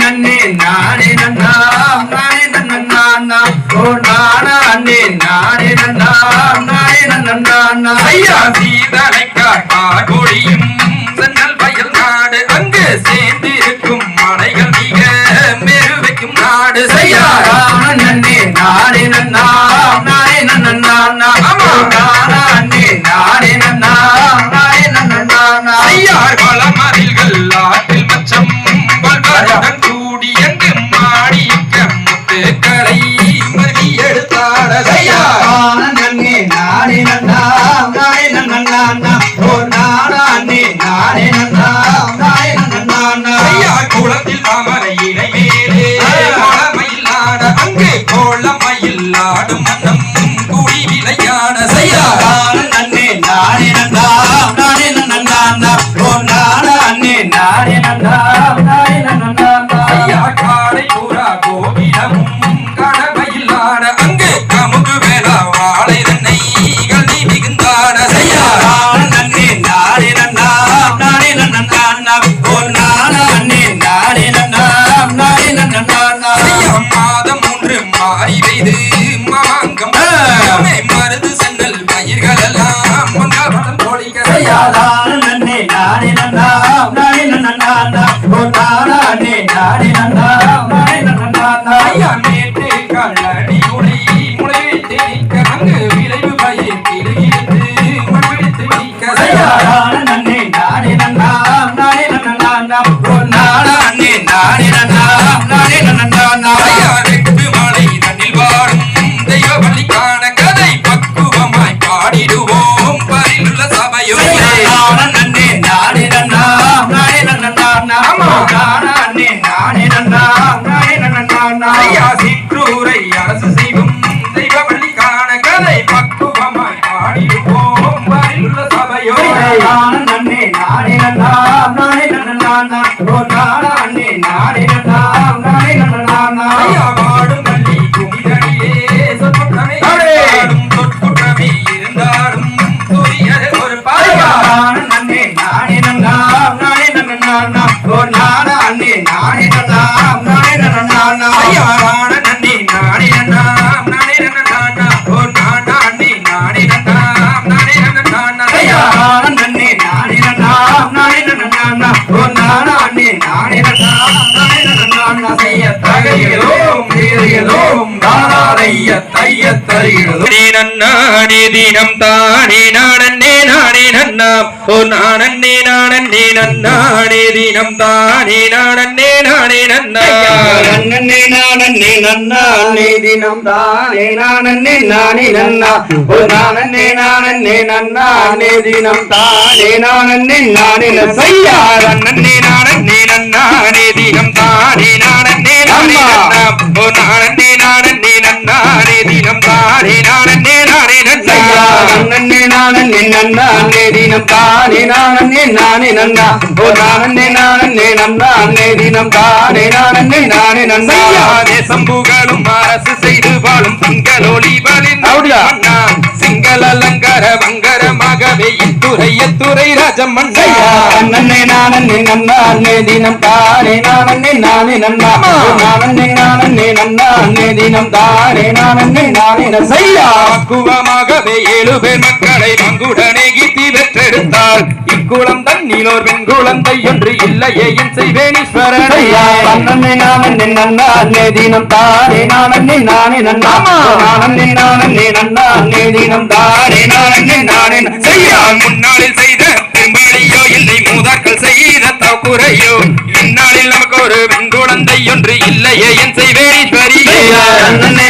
நன்னே நானே நன்னா நானே நன்னா ஓ நானா அண்ணே நானே நன்னா நானே நன்னா ஐயா சீதனை காட்டா கொடியும் சென்னல் வயல் நாடு அங்கு சேர்ந்திருக்கும் மலைகள் மிக மெருவைக்கும் நாடு ஐயா நன்னே நானே நன்னா நானே நன்னா ஆமா நானா அண்ணே நானே நன்னா நானே நன்னா ஐயா வளமதில்கள் ஆற்றில் மச்சம் வல்வருடன் கூடி எங்கு மாடிக்க முத்துக்களை மருகி எடுத்தாட ஐயா நன்னே நானே நன்னா நானே நன்னா ஓ நானா அண்ணே நானே நன்னா நானே நன்னா ஐயா குளத்தில் தாமரை இலை மேலே கோலமயில் ஆட அங்கு கோலமயில் ஆடும் மன்னம் கூடி விளையாட ஐயா நன்னே நானே நன்னா நானே நன்னா ஓ நானா அண்ணே நானே நன்னா நானே நன்னா ஐயா காலை பூரா கோவிலமும் கடவையில் ஆட அங்கு கமுகு வேள வாழை தன்னைகள் நீ மிகுந்தாட ஐயா நன்னே நானே நன்னா நானே நன்னா ஓ நானா அண்ணே நானே நன்னா நானே நன்னா ஐயா மாதம் 3 மாறி பெய்து மாங்கம் மருது சென்னல் பயிர்கள் எல்லாம் மங்காவனம் போலிக்க ஐயா நன்னே நானே நன்னா நானே நன்னா ஓ நானா அண்ணே நானே நன்னா நானே நன்னா ஐயா மேட்டு கள்ளடி உடை முளைவிட்டு நிற்க அங்கு விளைவு பயிர் கிடுகிடுத்து மண்பிடித்து நிற்க ஐயா நன்னே நானே நன்னா நானே நன்னா ஓ நானா அண்ணே நானே நன்னா நானே நன்னா ஐயா வெட்டு மலை தண்ணில் வாடும் தெய்வ வழி காண கதை பக்குவமாய் பாடிடுவோம் பரிலுள்ள சபையோ நன்னே நானே நன்னா நானே நன்னா ஆமா நானா அண்ணே நானே நன்னா நானே நன்னா ஐயா சிற்றூரை அரசு செய்வோம் தெய்வ வழி காண கதை பக்குவமாய் பாடிடுவோம் பரிலுள்ள சபையோ நன்னே நானே நன்னா நானே நன்னா ஓ நானா அண்ணே நானே நன்னா நானே நன்னா ஐயா வாடும் பள்ளி குமிதடியே சொற்குற்றமே இருந்தாலும் சொற்குற்றமே இருந்தாலும் சூரியரே ஒரு பாயா நன்னே நானே நன்னா நானே நன்னா ஓ நானா அண்ணே நானே நன்னா நானே நன்னா ஐயா நன்னே நானே நன்னா நானே நன்னா ஓ நானா அண்ணே நானே நன்னா நானே நன்னா ஐயா நன்னே நானே நன்னா நானே நன்னா ஓ நானா அண்ணே நானே நன்னா நானே நன்னா ஐயா தகையிலோம் தேரியிலோம் தானாரைய தைய தரியிலோம் நீ நன்னானே தினம் தானே நானே நானே நன்னா ஓ நானே நன்னானே தினம் தானே நானே நன்னா நன்னே நன்னானே தினம் தானே நானே நன்னா ஓ நானே நன்னானே தினம் தானே நானே ஐயா நன்னே நன்னானே தினம் தானே நானே நன்னா ஓ நானே நன்னானே தினம் தானே நானே நன்னா நன்னே நன்னானே தினம் தானே நானே நன்னா ஓ நானே நன்னானே தினம் தானே நானே நன்னா தேசம் புகழும் அரசு செய்து வாழும் திங்களொளி வலின் அண்ணா சிங்கள அலங்கார வங்கரமாகவே இத்துறை ராஜம்மன் நன்னே நன்னானே தினம் தானே நானே நன்னா நானே நன்னானே தினம் தானே நானே நன்னா பக்குவமாகவே 7 பேர் மக்களை பங்குடனே கீர்த்தி பெற்றெடுத்தாள் இக்குளம் தன்னிலோர் பெண் குழந்தை ஒன்று இல்லையே என் செய்வேனீஸ்வரன் நன்னே நன்னானே தினம் தானே நானே நன்னா நானே நன்னானே தினம் தானே நானே செய்யா முன்னாளில் செய்த திருமணியோ இல்லை மூதாக்கள் செய்த தவக்குறையோ இந்நாளில் நமக்கு ஒரு பெண் குழந்தை ஒன்று இல்லையே என் செய்வேனீஸ்வரி நன்னே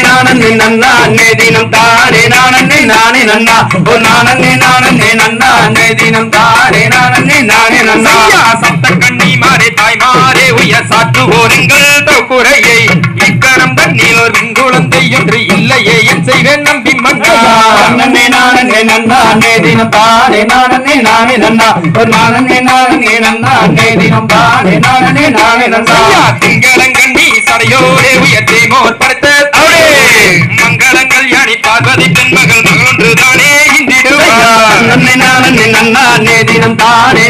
நன்னானே தினம் தானே நானே நன்னா ஓ நானே நன்னானே தினம் தானே நானே நன்னா சப்த கண்ணி மாறே தாய் மாறே உயர் சாற்றுவோருங்கள் தவக்குறையை இக்கரம் தண்ணீர் ஒரு பெண் குழந்தை ஒன்று இல்லையே என் செய்வேன் நம்பி மன்னா நன்னே நன்னானே தினம் தானே நானே நன்னா ஒரு நானே நன்னானே தினம் தானே நன்னா திங்களங்கண்ணி சடையோரே உயர்த்தி மோர் படுத்த மங்களங்கள் யானி பார்வதி பெண்மகள் மகளொன்று தானே இந்திடுவார் நன்னே நன்னானே தினம் தானே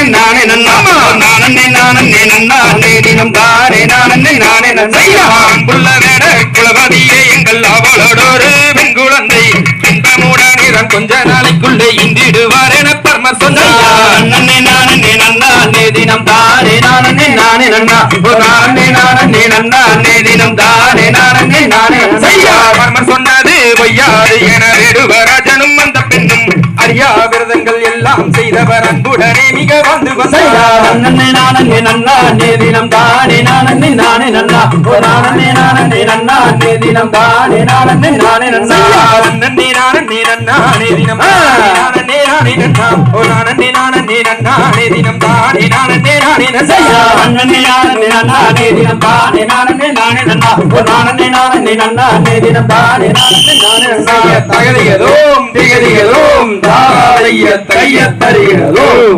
நானே நன்னா நானே நன்னானே தினம் தானே நானே நன்னையா அன்புள்ள வேட குலபதியே எங்கள் அவளோடொரு பெண் குழந்தை இன்பமுடன் இதன் கொஞ்ச நாளைக்குள்ளே இந்திடுவார் என பரம சொன்னார் நன்னே நன்னானே தினம் தானே நன்னா நானே நன்னானே தினம் தானே செய்யா பரம சொன்னது பொய்யாது என வேடுவராஜனும் அந்த பெண்ணும் அறியா விரதங்கள் எல்லாம் செய்தவர் அன்புடனே மிக வந்து வந்தார் நன்னே நன்னானே தினம் தானே நன்னா நானே நன்னானே தினம் தானே நன்னா நன்னே நன்னானே தினம் நானே நன்னா ஓ நானே நன்னானே தினம் தானே நன்னா நன்னே நன்னானே தினம் தானே நன்னா ஓ நானே நன்னானே தினம் தானே நன்னா தகதியதோம் திகதியதோம் தாரைய தைய தருகிறதோம்